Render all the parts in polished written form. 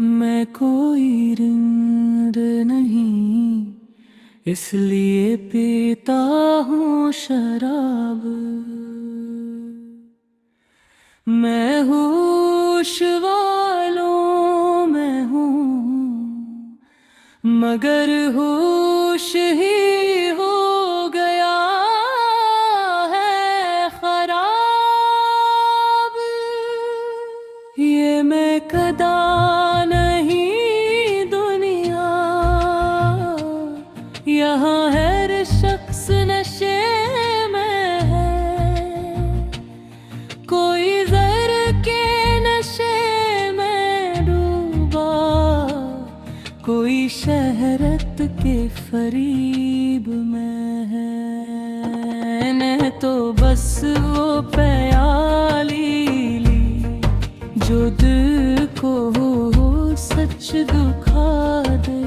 मैं कोई रिंद नहीं, इसलिए पीता हूँ शराब। मैं होश वालों में हूँ, मगर होश ही हो गया है खराब। ये मैं कदा नहीं दुनिया, यहाँ हर शख्स नशे में है। कोई ज़र के नशे में डूबा, कोई शहरत के फरीब में है। मैंने तो बस वो प्याली ली जो दिल को सच दुखा दे,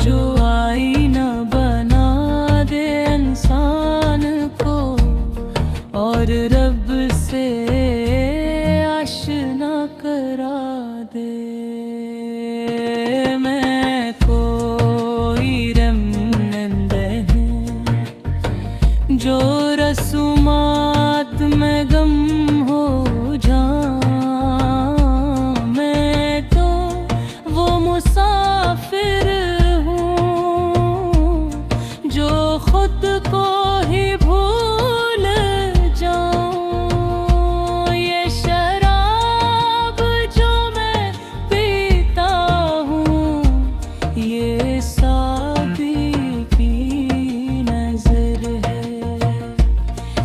जो आईना बना दे इंसान को और रब से आशना करा दे। मैं कोई रमनंद है जो रसूमात में गम हो जाऊं। मैं तो वो मुसाफिर हूँ जो खुद को ही भूल जाऊं। ये शराब जो मैं पीता हूँ, ये साबी की नजर है।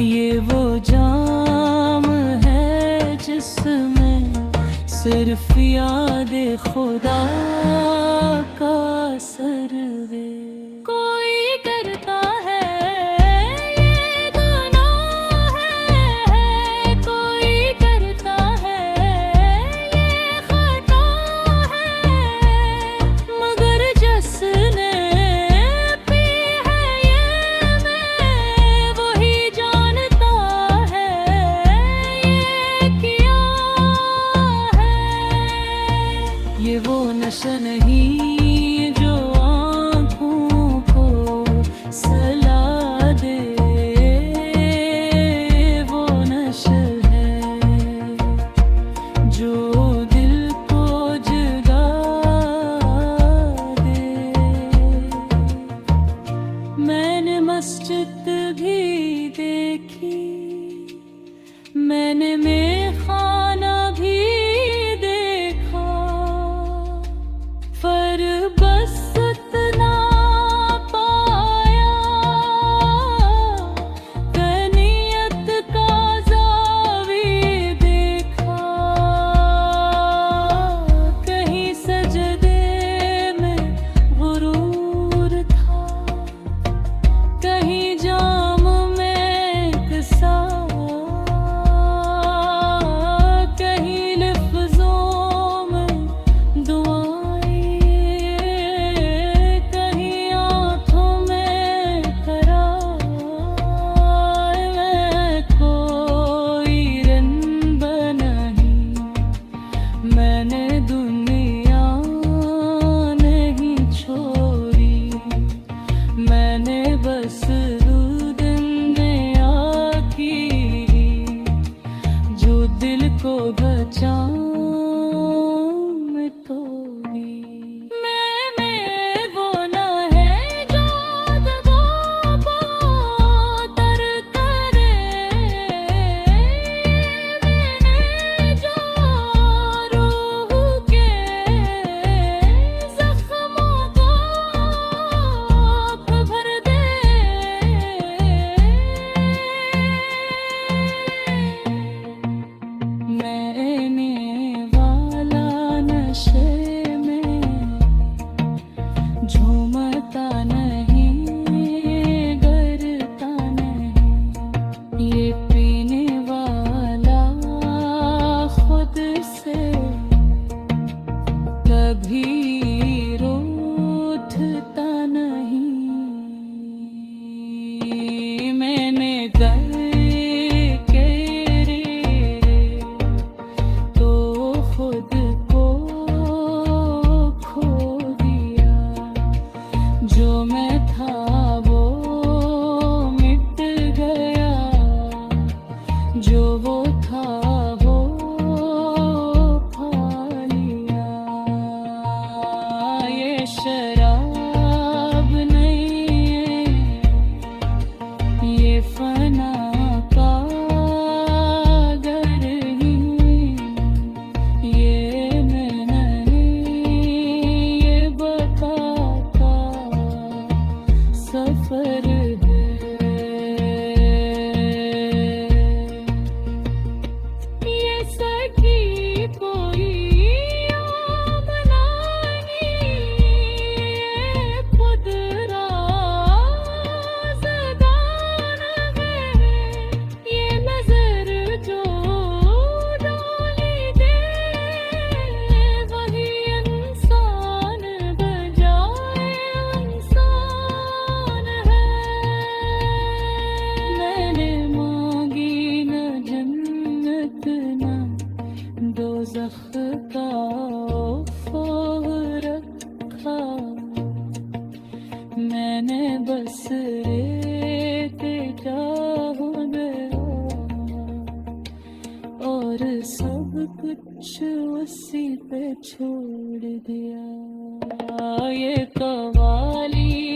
ये वो जाम है जिसमें सिर्फ याद खुदा का असर है। कोई करता है ये गुनाह है, कोई करता है ये खता है, मगर जिसने पी है ये मैं वही जानता है ये किया है। ये वो नशा नहीं जो आँखों को सला दे, वो नशा है जो दिल को जगा दे। मैंने मस्जिद भी देखी, मैंने मेखाना भी देखा, पर बस इतना पाया गनीयत का ज़ावी देखा। कहीं सजदे में गुरूर था, कहीं जाम में किसा, कहीं लफ्ज़ों में दुआएं, कहीं आँखों में करार। मैं कोई रंब नहीं, मैंने दुनिया नहीं छोड़ी, मैंने बस दुनिया की जो दिल को बचाऊं मैं तोड़ी। मैं वो न है जो दगों को तर करे, मैंने जो रूह के जख्मों को भर दे। मैंने वाला नशे में झूमता नहीं, डरता नहीं। ये पीने वाला खुद से कभी रूठता नहीं। मैंने दर के रे तो खुद को का खौफ रखा, मैंने बस रेत चाहूं गया और सब कुछ उसी पे छोड़ दिया। ये कवाली